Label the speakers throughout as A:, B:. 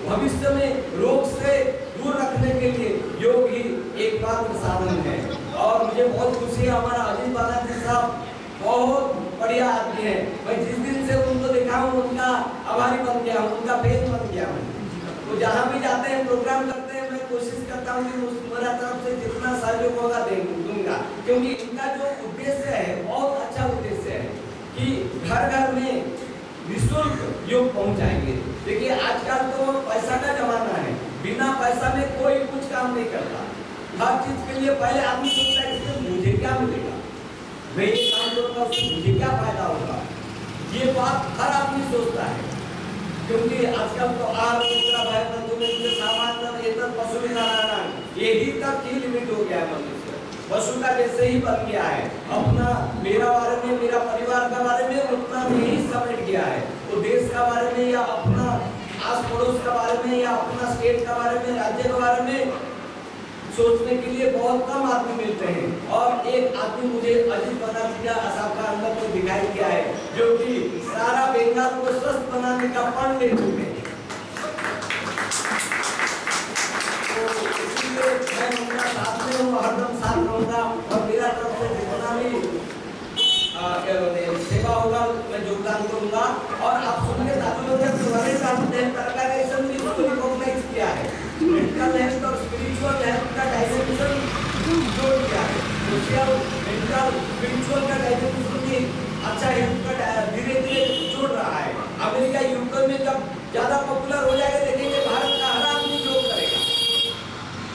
A: भविष्य में रोग से दूर रखने के लिए योग ही एकमात्र साधन है। और मुझे बहुत खुशी है, हमारा अजीत बालाजी साहब बहुत बढ़िया आदमी है। मैं जिस दिन से उनको देखा हूँ उनका आभारी बन गया हूँ, उनका फैन बन गया हूँ। तो जहाँ भी जाते हैं प्रोग्राम करते हैं, मैं कोशिश करता हूँ कि मेरा तरफ से जितना सहयोग होगा दूंगा, क्योंकि इनका जो उद्देश्य है बहुत अच्छा उद्देश्य है कि घर घर में निःशुल्क योग पहुंचाएंगे। देखिए आजकल तो पैसा का जमाना है, बिना पैसा में कोई कुछ काम नहीं करता। हर चीज के लिए पहले आदमी सोचता है कि मुझे क्या मिलेगा, मैं ये काम करूंगा उससे मुझे क्या फायदा होगा। ये बात हर आदमी सोचता है, क्योंकि आजकल तो यही तक ही लिमिट हो गया है। मनुष्य पशु का जैसे ही बन गया है, अपना मेरा बारे में, मेरा परिवार का बारे में उतना नहीं समेट गया है। तो देश का बारे में या अपना आस पड़ोस का बारे में या अपना स्टेट का बारे में, राज्य के बारे में सोचने के लिए बहुत कम आदमी मिलते हैं। और एक आदमी मुझे अजीत बालाजी का साहब का अंदर को दिखाई दिया है, जो कि सारा बंगाल को स्वस्थ बनाने का पण ले चुके हैं। तो मैं उनका साथ में हूँ, हरदम साथ रहूंगा और मेरा तरफ से जितना भी सेवा होगा मैं योगदान करूंगा। और आप सुनिए रिकॉग्नाइज किया है, मेंटल हेल्थ और स्पिरिचुअल हेल्थ का डायमेंशन जोड़ दिया है। सोशल मेंटल स्पिरिचुअल का डायमेंशन भी अच्छा हेल्थ का धीरे धीरे जोड़ रहा है। अमेरिका यूके में जब ज्यादा पॉपुलर हो जाएगा, देखेंगे भारत का हर आदमी योग करेगा,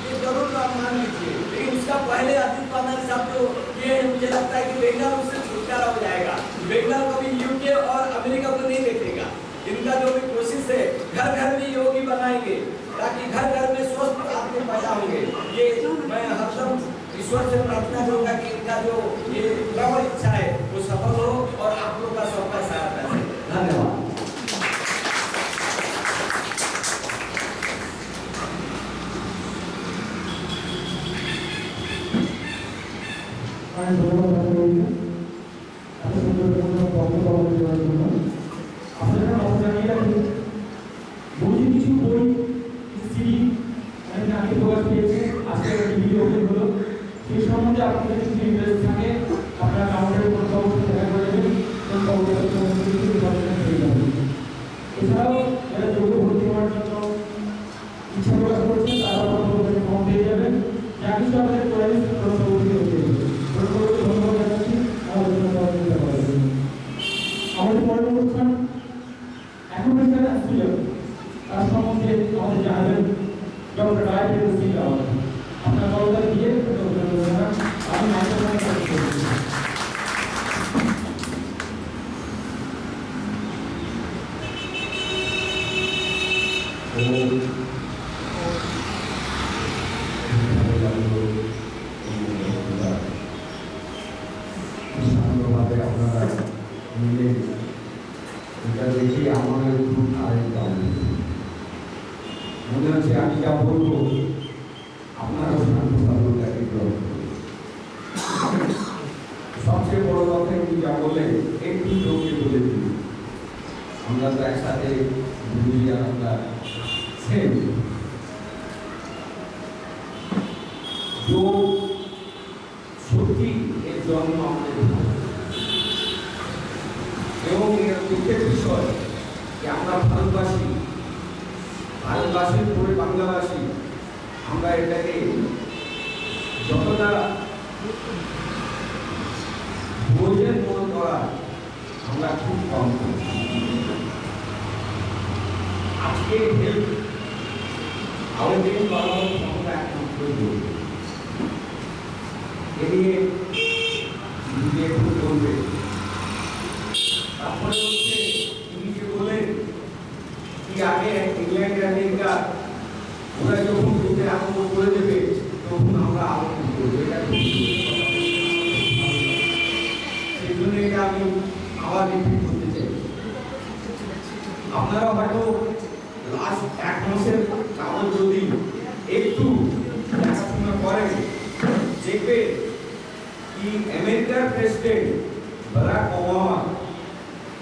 A: ये जरूर आप मान लीजिए। लेकिन उसका पहले अजीत बालाजी साहब जो किए हैं, मुझे लगता है कि बंगाल उससे छुटकारा हो जाएगा। बंगाल कभी यूके और अमेरिका को नहीं देखेगा। इनका जो भी कोशिश है, घर घर में योगी बनाएंगे ताकि घर घर में स्वस्थ आदमी पैदा होंगे। ये मैं हरदम ईश्वर से प्रार्थना करूंगा कि इनका जो ये प्रबल इच्छा है वो सफल हो और आप लोग का सबका सहायता है। धन्यवाद।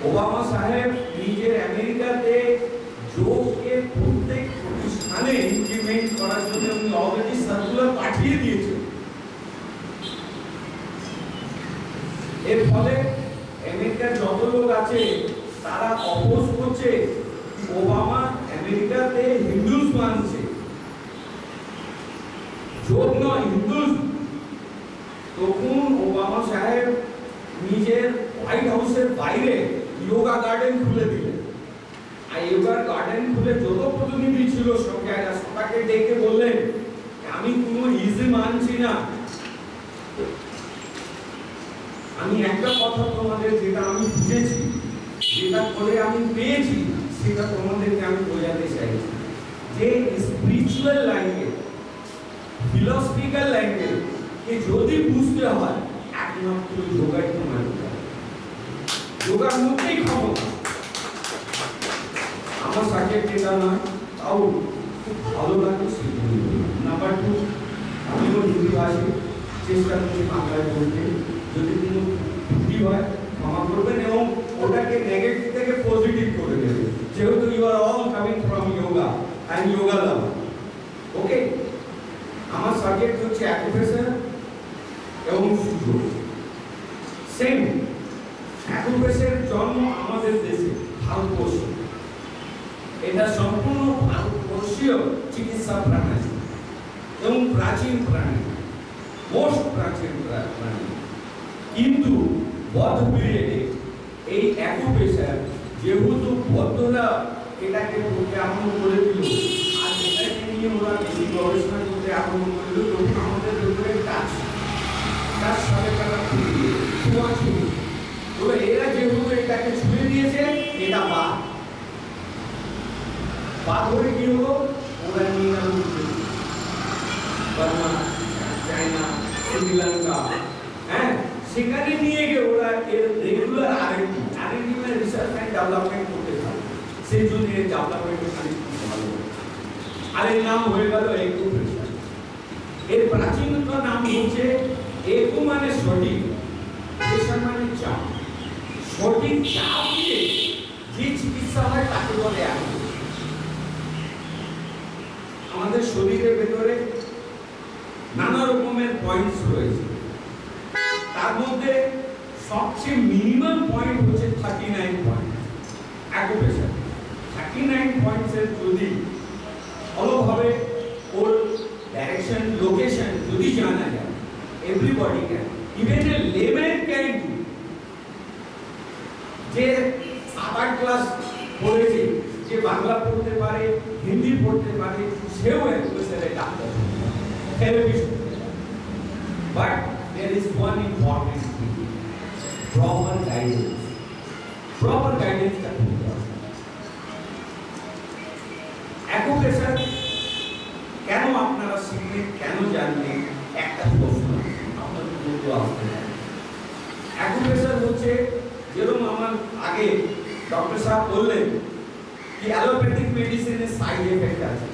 B: ओबामा साहेब নিজের আমেরিকাতে যোগকে প্রত্যেক অলরেডি সার্কুলার পাঠিয়ে দিয়েছে। এর ফলে আমেরিকার যত লোক আছে তারা অপোজ করছে ওবামা আমেরিকাতে হিন্দুস মানছে, যোগ নয় হিন্দুস। তখন ওবামা সাহেব নিজের হোয়াইট হাউসের বাইরে যোগা গার্ডেন খুলে দিলেন। আর যোগা গার্ডেন খুলে যত প্রতিনিধি ছিল সঙ্গে সবাইকে ডেকে বললেন আমি কোনো ইজি মানছি না, আমি একটা কথা তোমাদের যেটা আমি বুঝেছি, যেটা করে আমি পেয়েছি, সেটা তোমাদেরকে আমি বোঝাতে চাইছি যে স্পিরিচুয়াল ল্যাঙ্গুয়েজ, ফিলোসফিক্যাল ল্যাঙ্গুয়েজ কে যদি বুঝতে হয় একমাত্র যোগাই তোমার যোগার মধ্যেই ক্ষমতা। আমার সাবজেক্ট এটা নয়, তাও খুব ভালো লাগে সেগুলো। নাম্বার 2, আমিও হিন্দি ভাষী, চেষ্টা করছি বাংলায় বলতে। যদি কোনো ত্রুটি হয় ক্ষমা করবেন এবং ওটাকে নেগেটিভ থেকে পজিটিভ করে দেবেন, যেহেতু you are all coming from yoga and yoga lover. Okay, আমার সাবজেক্ট হচ্ছে অ্যাকুপ্রেশার এবং সুযোগ। সেম অ্যাকুপ্রেশারের জন্ম আমাদের দেশে ভারতবর্ষ, এটা সম্পূর্ণ ভারতবর্ষীয় চিকিৎসা প্রণালী এবং প্রাচীন প্রাণী, মোস্ট প্রাচীন প্রাণী। কিন্তু বৌদ্ধ পিরিয়ডে এই অ্যাকুপ্রেশার যেহেতু বৌদ্ধরা এটাকে করতে আরম্ভ করে দিল আর এটাকে নিয়ে ওরা বেশি গবেষণা করতে আরম্ভ করল, তখন আমাদের উপরে কাজ সাথে তারা ছোঁয়াছুঁই তো এরা যেহেতু এটাকে ছুঁয়ে দিয়েছে, এটা বাদ হয়ে কি হলো, ওরা নিয়ে গেল বার্মা, চায়না, শ্রীলঙ্কা, হ্যাঁ সেখানে নিয়ে গিয়ে ওরা এর রেগুলার R&D মানে রিসার্চ এন্ড ডেভেলপমেন্ট করতে থাকে। সেই জন্য এর ডেভেলপমেন্ট খালি ভালো, আর এর নাম হয়ে গেল অ্যাকুপ্রেশার। এর প্রাচীনতম নাম হচ্ছে একু মানে সঠিক, প্রেশার মানে চাপ। সঠিক চাপ দিয়ে যে চিকিৎসা হয় তাকে বলে অ্যাকুপ্রেশার। আমাদের শরীরের ভেতরে নানা রকমের পয়েন্টস রয়েছে, তার মধ্যে সবচেয়ে মিনিমাম পয়েন্ট হচ্ছে 39 পয়েন্ট অ্যাকুপ্রেশার। 39 পয়েন্টসের যদি ভালোভাবে ওর ডাইরেকশন, লোকেশন যদি জানা যায়, everybody can, even a layman can do. যে 7-8 ক্লাস পড়েছে, যে বাংলা পড়তে পারে, হিন্দি পড়তে পারে, সেও অ্যাকুপ্রেশারের doctor therapist. But there is one important thing, proper guidance का অ্যাকুপ্রেশার কেন আপনারা শিখবেন, কেন জানবেন, একটা প্রশ্ন আপনাদের মধ্যে আসতে পারে। অ্যাকুপ্রেশার হচ্ছে যেরকম আমার আগে ডক্টর সাহেব বললেন কি অ্যালোপ্যাথিক মেডিসিনের সাইড এফেক্ট আছে,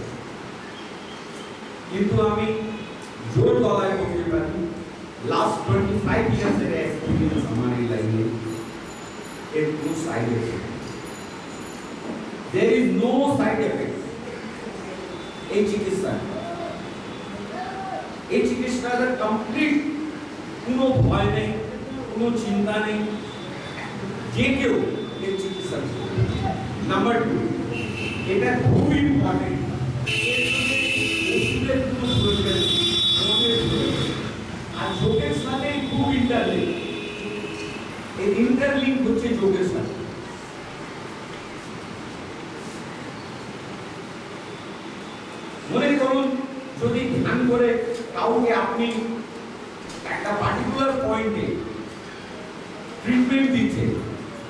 B: কিন্তু আমি জোর গলায় বলতে পারি last 25 years এর এক্সপেরিয়েন্স আমার এই লাইনে, এর কোনো side effect, there is no side effect এই চিকিৎসার কমপ্লিট, কোনো ভয় নেই, কোনো চিন্তা নেই, যে কেউ এই চিকিৎসা। নাম্বার 2, এটা খুব ইম্পর্টেন্ট, ওষুধের কোনো প্রয়োজন আর যোগের সাথে খুব ইন্টারলিঙ্ক। এই ইন্টারলিঙ্ক হচ্ছে যোগের সাথে। মনে করুন যদি ধ্যান করে কাউকে আপনি একটা পার্টিকুলার পয়েন্টে ট্রিটমেন্ট দিচ্ছেন,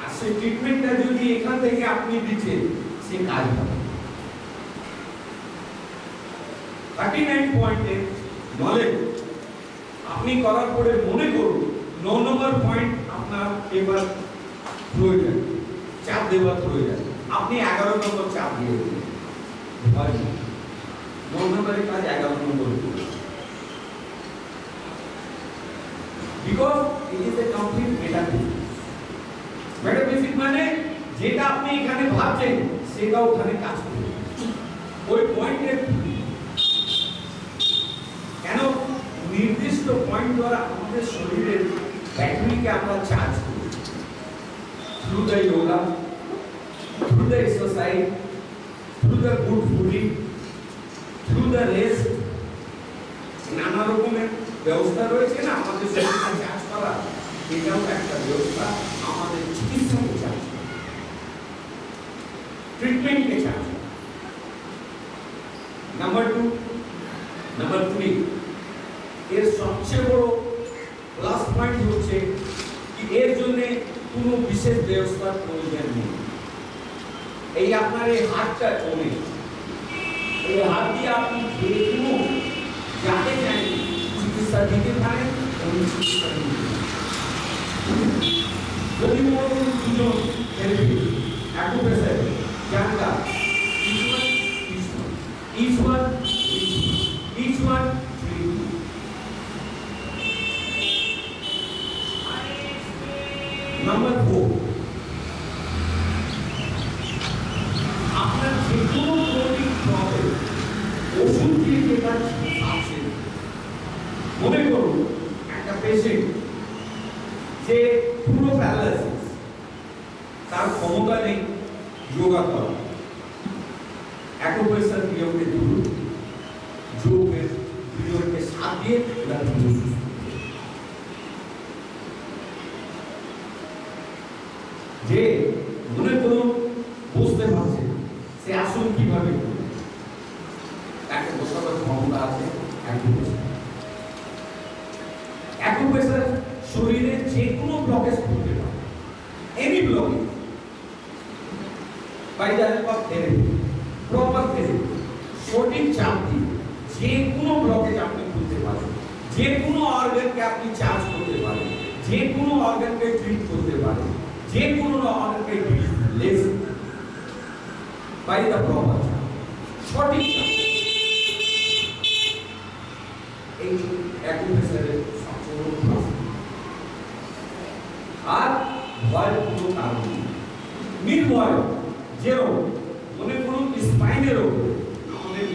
B: আর সেই ট্রিটমেন্টটা যদি এখান থেকে আপনি দিচ্ছেন, সে কাজ হবে। 39 পয়েন্টের নলেজ আপনি করার পরে মনে করুন 9 নম্বর পয়েন্ট আপনার এবার প্রয়োজন, চাপ দেওয়ার প্রয়োজন, আপনি 11 নম্বর চাপ দিয়ে দেবেন। 9 নম্বরের কাজ 11 নম্বর, because it is a complete metaphysics. Metaphysics মানে যেটা আপনি এখানে ভাবছেন সেটা ওখানে কাজ করবে, ওই পয়েন্টের নির্দিষ্ট পয়েন্ট দ্বারা আমাদের শরীরের ব্যাটারিকে আমরা চার্জ করি through the yoga, through the exercise, through the good fooding, through the rest. নানা রকমের ব্যবস্থা রয়েছে না আমাদের শরীরকে চার্জ করা, এটাও একটা ব্যবস্থা আমাদের চিকিৎসাকে চার্জ করা, ট্রিটমেন্টকে চার্জ করা। নাম্বার 2, নাম্বার 3, এর সবচেয়ে বড় প্লাস পয়েন্ট হচ্ছে কি এর জন্য কোনো বিশেষ ব্যবস্থার প্রয়োজন নেই। এই আপনার এই হাতটা কমে, এই হাত দিয়ে আপনি যে কোনো যাকে চাই চিকিৎসা দিতে পারেন, চিকিৎসা দিতে পারেন। যদি মনে করুন দুজন থেরাপি অ্যাকুপ্রেশার জানলা each one treat. Number 4, আপনার যে কোনো ক্রনিক প্রবলেম ওষুধ দিয়ে যেটা আছে, মনে করুন একটা পেশেন্ট যে পুরো প্যারালাইসিস, তার ক্ষমতা নেই যোগা করা, অ্যাকুপ্রেশার দিয়ে ওকে দূর যোগের বিয়োগকে সাথ দিয়ে ওরা দূর। যে মনে করুন বুঝতে পারছে সে আসুন কিভাবে তাকে বসাবার ক্ষমতা আছে অ্যাকুপ্রেশার শরীরে যে কোনো ব্লকেজ করতে পারে, any blockage, by the help of therapy, proper therapy, সঠিক চাপ দিয়ে যে কোনো ব্লকেজ আপনি খুলতে পারেন, যে কোনো অর্গানকে আপনি চার্জ করতে পারেন, যে কোনো অর্গানকে ট্রিট করতে পারেন, যে কোনো অর্গানকে রিলিজ বাই দ্য প্রপার চাপ, সঠিক চাপ। এই অ্যাকুপ্রেশারের সবচেয়ে বড় প্লাস। আর ভয় কোনো কারণ নেই, নির্ভয়। যেরকম মনে করুন স্পাইনের ওপর আমাদের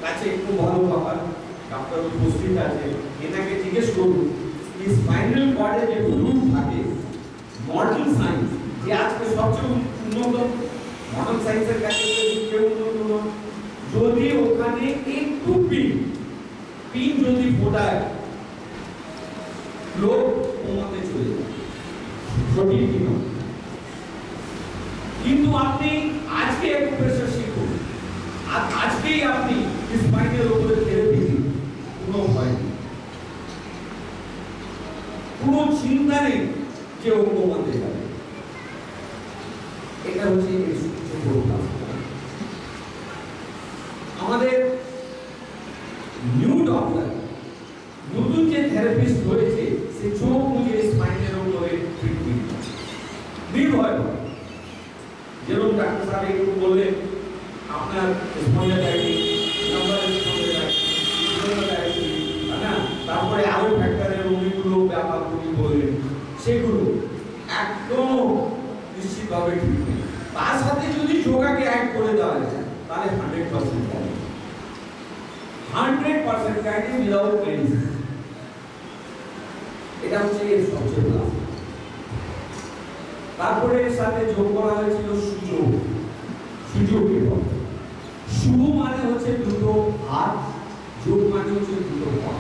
B: কাছে একটু ভালো ব্যাপার ডাক্তার উপস্থিত আছে, এনাকে জিজ্ঞেস করুন স্পাইনাল কর্ডে যে গ্রুপ থাকে, মডার্ন সায়েন্স যে আজকে সবচেয়ে উন্নত, মডার্ন সায়েন্সের কাছে কেউ উন্নত, যদি ওখানে একটু পিন যদি ফোটায় লোক কমাতে চলে যায়, সঠিক কিনা। কিন্তু আপনি আজকে অ্যাকুপ্রেশার শিখুন, আর আজকেই আপনি স্পাইনের উপরে থেরাপি দিন, কোনো ভয় নেই, কোনো চিন্তা নেই যে ও কমাতে যাবে। এটা হচ্ছে এই সবচেয়ে বড় কাজ। আমাদের নিউ ডক্টর, নতুন যে থেরাপিস্ট হয়েছে, সে চোখ মুজে স্পাইনের উপরে ট্রিটমেন্ট নির্ভয় করে। যেরকম ডাক্তার সাহেব একটু বললেন আপনার স্পন্ডাইলাইটিস, তারপরে আরো ফ্যাক্টরের অনেকগুলো ব্যাপারগুলি বললেন, সেগুলো একদম নিশ্চিতভাবে ট্রিটমেন্ট। তার সাথে যদি যোগাকে অ্যাড করে দেওয়া যায় তাহলে 100% গাইড, 100% গাইড উইদাউট মেডিসিন। এটা হচ্ছে এর সবচেয়ে প্লাস। তারপরে এর সাথে যোগ করা হয়েছিল সুযোগ। সুযোগের কথা, শুভ মানে হচ্ছে দুটো হাত, যোগ মানে হচ্ছে দুটো পা,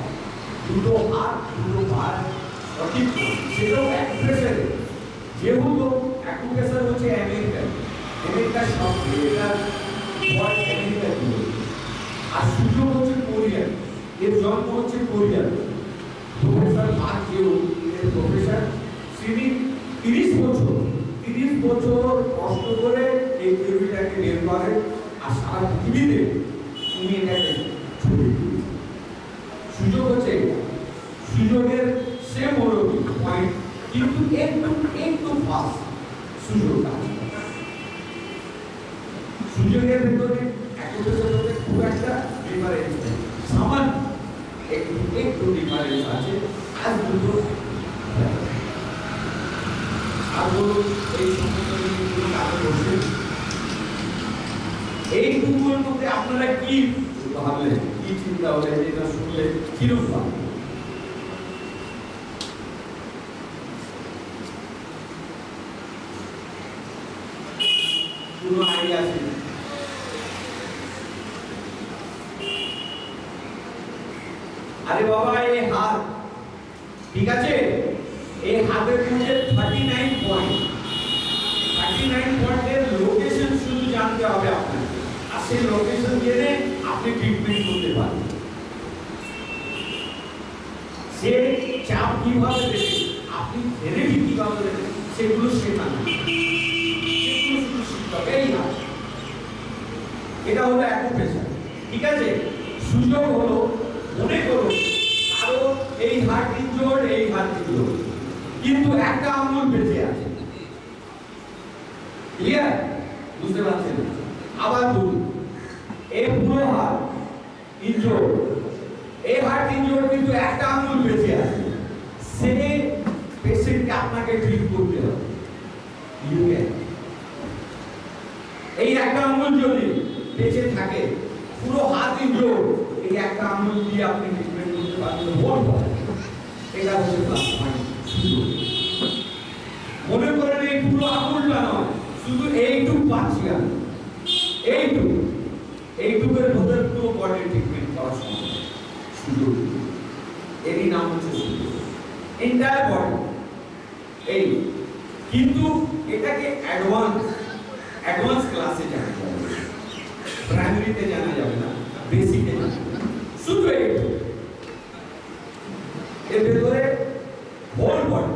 B: দুটো হাত দুটো পা সঠিক, সেটাও অ্যাকুপ্রেশারে। যেহেতু অ্যাকুপ্রেশার হচ্ছে আমেরিকার সব এটার ওয়ার্ড আমেরিকা দিয়ে, আর সুযোগ হচ্ছে কোরিয়ান, এর জন্ম হচ্ছে কোরিয়ান। প্রফেসর মার্ক জিও এর প্রফেসর, তিনি 30 বছর কষ্ট করে এই থিওরিটাকে বের করেন, আর সারা পৃথিবীতে উনি এটাকে ছড়িয়ে দিয়েছেন। সুযোগ হচ্ছে সুযোগের সেম হলো পয়েন্ট, কিন্তু একটু ফাস্ট সুযোগ আছে। সুযোগের ভেতরে অ্যাকুপ্রেশারে খুব একটা ডিফারেন্স নেই, সামান্য একটু ডিফারেন্স আছে। আর দুটো এই এইটুকুর মধ্যে আপনারা কি ভাবলেন, কি চিন্তা হলেন, এটা শুনলে কিরকম? আরে বাবা এই হাত, ঠিক আছে, এই হাতের মধ্যে 39 পয়েন্ট, 39 পয়েন্টের লোকেশন শুধু জানতে হবে আপনাকে, আর সেই লোকেশন জেনে আপনি ট্রিটমেন্ট করতে পারেন। সে চাপ কিভাবে দেবে, আপনি থেরাপি কিভাবে দেবেন, সেগুলো শেখানো, সেগুলো শুধু শিখতে হবে। এই হাত, এটা হলো অ্যাকুপ্রেশার, ঠিক আছে। সুযোগ হলো, মনে করুন কারো এই হাত ইনজোর্ড, এই হাত ইনজোর্ড, কিন্তু একটা আঙুল বেঁচে আছে, ক্লিয়ার, বুঝতে পারছেন? আবার বলুন, এই পুরো হাত ইনজোর্ড, এই হাত ইনজোর্ড, কিন্তু একটা আঙুল বেঁচে আছে, সেই পেশেন্টকে আপনাকে ট্রিট করতে হবে। এই একটা আঙুল যদি বেঁচে থাকে, পুরো হাত ইনজোর্ড, এই একটা আঙুল দিয়ে আপনি ট্রিটমেন্ট করতে পারবেন। এটা হচ্ছে প্লাস পয়েন্ট। মনে করেন এই পুরো আঙুলটা নয়, শুধু এইটুকু পাচ্ছি আমি, এইটুকের মধ্যে পুরো বডি ট্রিটমেন্ট করার সুযোগ, এরই নাম হচ্ছে এন্টায়ার বডি। এই কিন্তু এটাকে অ্যাডভান্স ক্লাসে জানা যাবে, প্রাইমারিতে জানা যাবে না, বেসিকে জানা যাবে, শুধু এইটুকু। এর ভেতরে whole body,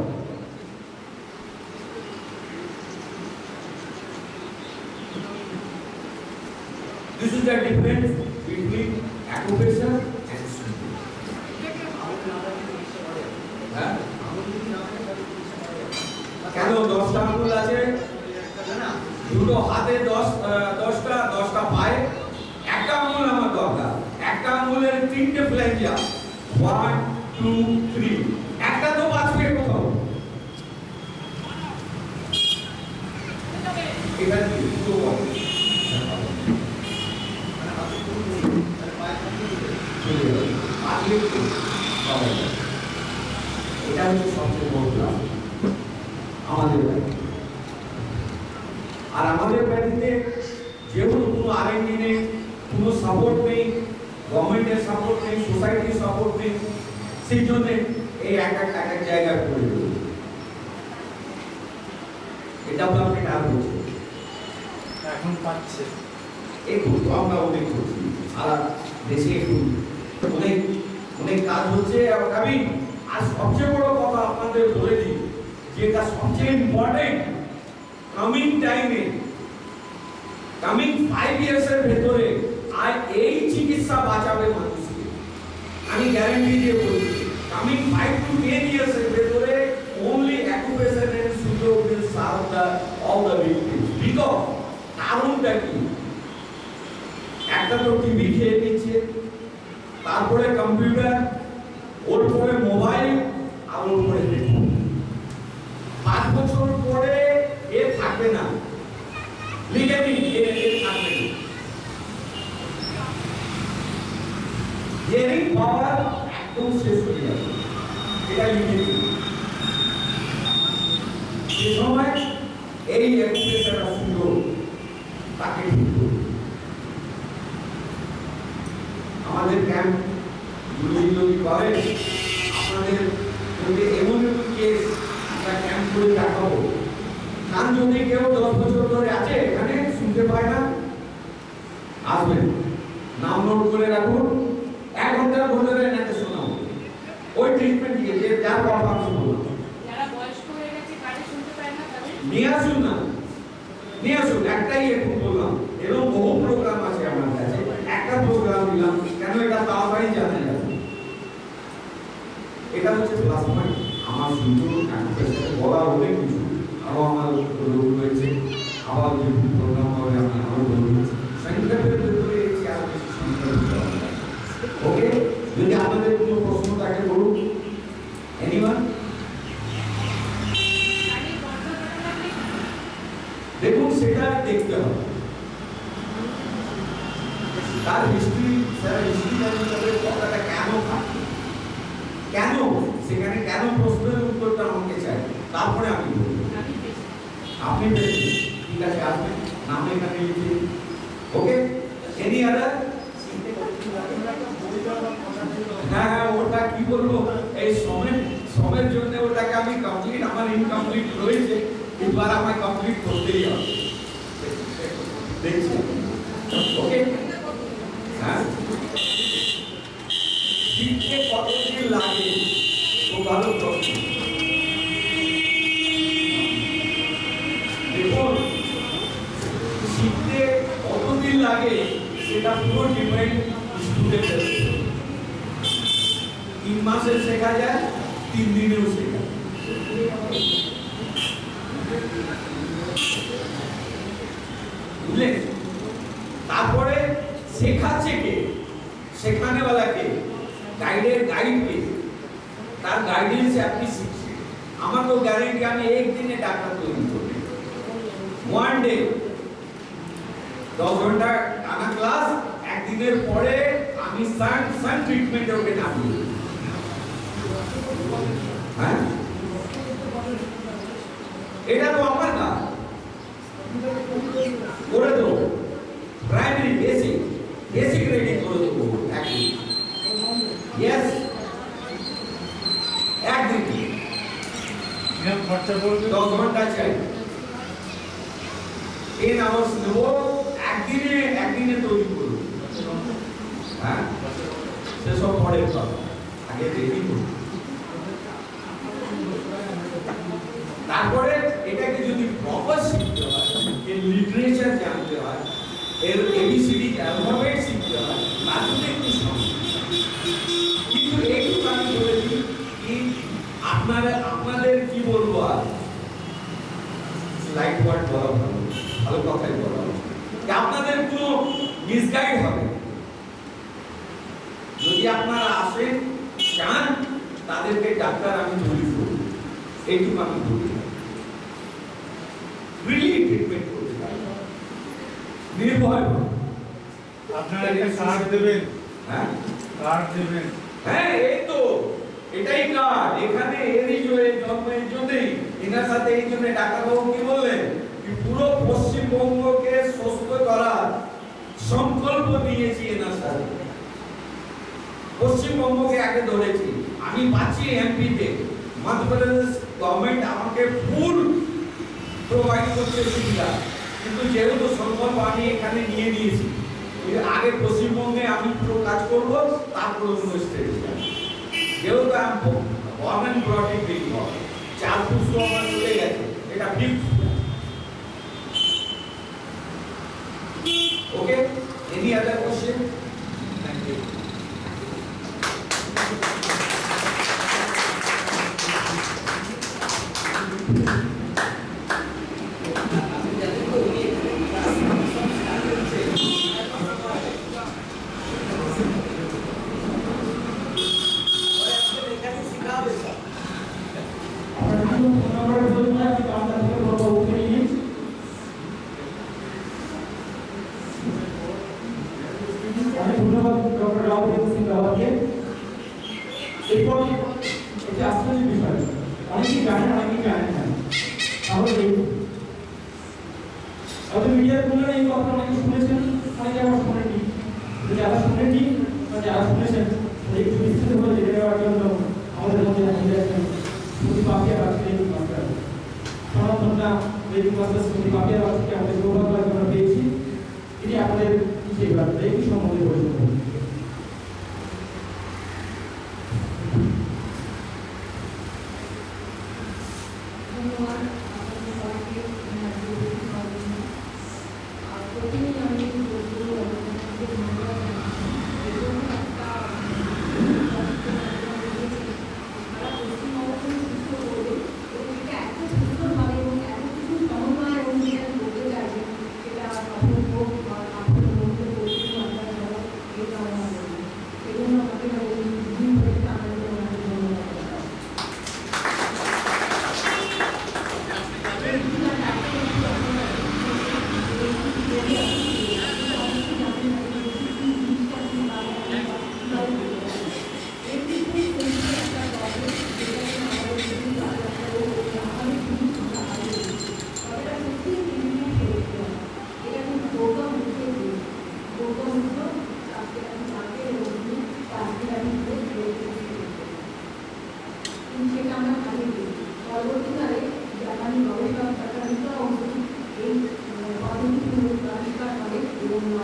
B: this is the difference between acupressure and soothing. হ্যাঁ, কেন 10টা আঙুল আছে, দুটো হাতে 10টা পায়ে, একটা আঙুল আমার দরকার, একটা আঙুলের 3টে ফ্ল্যাঞ্জা, 1 2 3, একটা তো বাঁচবে কোথাও, এটা কি তো এটা হচ্ছে সবচেয়ে বড় লাভ আমাদের ব্যাধি। আর আমাদের ব্যাধিতে যেহেতু কোনো আরএনডি নেই, কোনো সাপোর্ট নেই, গভর্নমেন্টের সাপোর্ট নেই, সোসাইটির সাপোর্ট নেই, সেই জন্য এই এক এক জায়গায় পড়ে রয়েছে। এটা ডেভেলপমেন্ট আর হচ্ছে,
C: এখন পাচ্ছে,
B: একটু আমরা অনেক করছি, সারা দেশে একটু অনেক কাজ হচ্ছে। আর সবচেয়ে বড় কথা আপনাদের বলে দিই, যেটা সবচেয়ে ইম্পর্টেন্ট, কামিং 5 ইয়ার্সের ভেতরে আর এই চিকিৎসা বাঁচাবে মানুষকে, আমি গ্যারান্টি দিয়ে বলছি। কামিং 5 to 10 ইয়ার্সের ভেতরে only acupressure and pseudo will serve all the victims. Because কারণটা কি? একটা তো টিভি খেয়ে নিচ্ছে, তারপরে কম্পিউটার, ওর পরে মোবাইল, আর ওর পরে ল্যাপটপ। 5 বছর পরে এ থাকবে না, লিখে দিন, এ থাকবে না। হিয়ারিং পাওয়ার একদম শেষ হয়ে যাবে, এটা লিখে দিন। সে সময় এই অ্যাকুপ্রেশারটা সুন্দর তাকে ঠিক করবে। আমাদের ক্যাম্প যদি করে, আপনাদের যদি এমন কেস আমরা ক্যাম্প করে দেখাবো, কারণ যদি কেউ 10 বছর ধরে আছে এখানে, শুনতে পায় না, আসবেন, নাম নোট করে রাখুন, 1 ঘন্টার ভেতরে নাকি শোনাবো ওই ট্রিটমেন্ট দিয়ে, যে যার কথা শুনবো।
D: যারা বয়স্ক হয়ে গেছে, কানে শুনতে পায় না, তাদের
B: নিয়ে আসুন না, নিয়ে আসুন। একটাই এখন বললাম, এরকম বহু প্রোগ্রাম আছে আমার কাছে, একটা প্রোগ্রাম দিলাম কেন, এটা তাড়াতাড়ি জানা যাবে। এটা হচ্ছে প্লাস পয়েন্ট। আমার সুন্দর অ্যাকুপ্রেশারে বলা অনেক কিছু, আরো আমার রোগ রয়েছে, আবার যে প্রোগ্রাম হবে আমি আরো বলবো। সংক্ষেপের ভেতরে এই চার বেশি সংখ্যা দিতে হবে। ওকে, যদি আপনাদের কোনো প্রশ্ন থাকে বলুন। এনিওয়ান?
D: কানে বন্ধ করে রাখলে
B: দেখুন, সেটা দেখতে হবে, তার হিস্ট্রি, স্যার হিস্ট্রি জানতে হবে, কথাটা কেন থাকে, কেন সেখানে, কেন প্রশ্নের উত্তরটা আমাকে চাই, তারপরে আমি বলবো।
D: আমি বেশি
B: আপনি পেয়েছেন, ঠিক আছে, আসবেন, নাম এখানে লিখে। ওকে, এনি আদার? হ্যাঁ, ওটা কমপ্লিট হয়েছে, এবার আমায় কমপ্লিট করতেই হবে। দেখছি ওকে হ্যাঁ শিখতে কতদিন লাগে খুব ভালো প্রশ্ন। দেখুন শিখতে কতদিন লাগে সেটা পুরো ডিপেন্ড স্টুডেন্টের। 3 মাসে শেখা যায়, 3 দিনেও শেখা যায়। বুঝলেন? তারপরে শেখাচ্ছে কে, শেখানে वाला কে, গাইডের গাইড কে, তার গাইডেন্সে আপনি শিখছেন। আমার তো গ্যারান্টি আমি একদিনে ডাক্তার তৈরি করব। 1 ডে 10 ঘন্টা টানা ক্লাস, একদিনের পরে আমি সান ট্রিটমেন্টে ওকে নামিয়ে দেব। হ্যাঁ এটা তো আমার কাজ করে দেবো। প্রাইমারি বেসিক রেডি করে দেবো একদিন। ইয়েস একদিন
C: কিরকম খরচা পড়বে?
B: 10 ঘন্টা চাই, 10 আওয়ার্স নেবো, একদিনে তৈরি করবো। হ্যাঁ সেসব পরে আগে রেডি করবো। তারপরে এটাকে যদি প্রপার শিখতে হয়, এর লিটারেচার জানতে হয়, এর এবিসিডি অ্যালফাবেট শিখতে হয়, তার জন্য একটু সময়। কিন্তু একটু আমি বলেছি কি আপনাদের কি বলবো আর লাইট ওয়ার্ড বলা ভালো, ভালো কথাই বলা ভালো। আপনাদের কোনো মিসগাইড হবে যদি আপনারা আসেন চান তাদেরকে ডাক্তার আমি তৈরি করব, এইটুকু আমি বলি। রিলি ট্রিটমেন্ট করতে পারি নির্ভয়।
C: আপনারা একটা কার্ড দেবেন,
B: হ্যাঁ
C: কার্ড দেবেন।
B: হ্যাঁ এই তো এটাই কার্ড। এখানে এরই জন্মের জন্যই এনার সাথে এই জন্য ডাক্তারবাবু কি বললেন কি পুরো পশ্চিমবঙ্গকে সুস্থ করার সংকল্প নিয়েছি এনার সাথে। পশ্চিমবঙ্গকে আগে ধরেছি। আমি পাচ্ছি এমপিতে, মধ্যপ্রদেশ গভর্নমেন্ট আমাকে ফুল প্রোভাইড করছে সুবিধা, কিন্তু যেহেতু সংকল্প আমি এখানে নিয়ে নিয়েছি, আগে পশ্চিমবঙ্গে আমি পুরো কাজ করব, তারপর অন্য স্টেটে যাব। যেহেতু আমি গভর্নমেন্ট ব্রডে বিল হবে, 4 পুষ্ট আমার চলে গেছে, এটা fix. Okay, any other question? Thank you.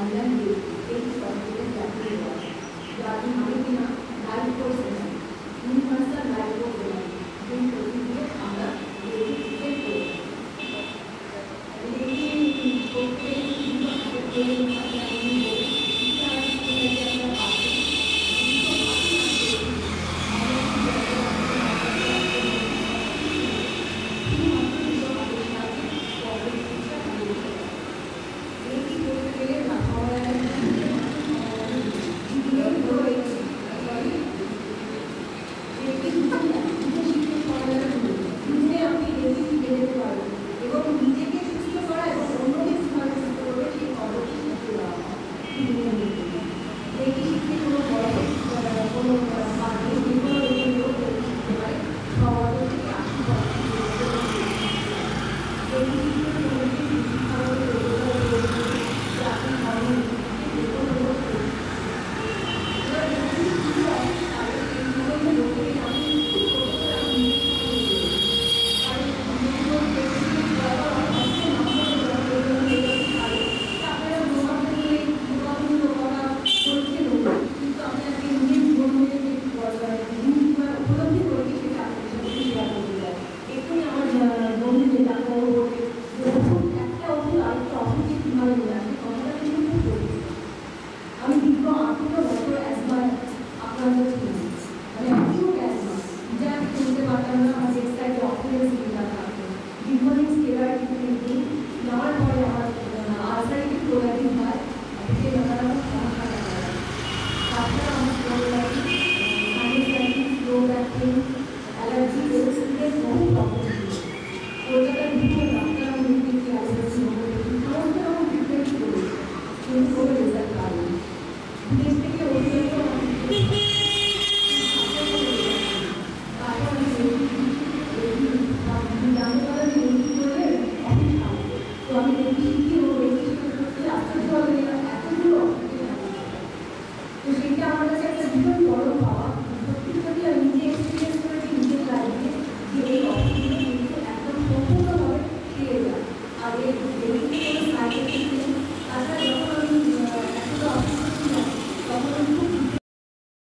E: Online এই সরকারের চাকরি দেওয়া যাদের আমি কিনা live course universal live course এই প্রতিদিন আমরা রেজিস্ট্রেট করি
F: Thank you.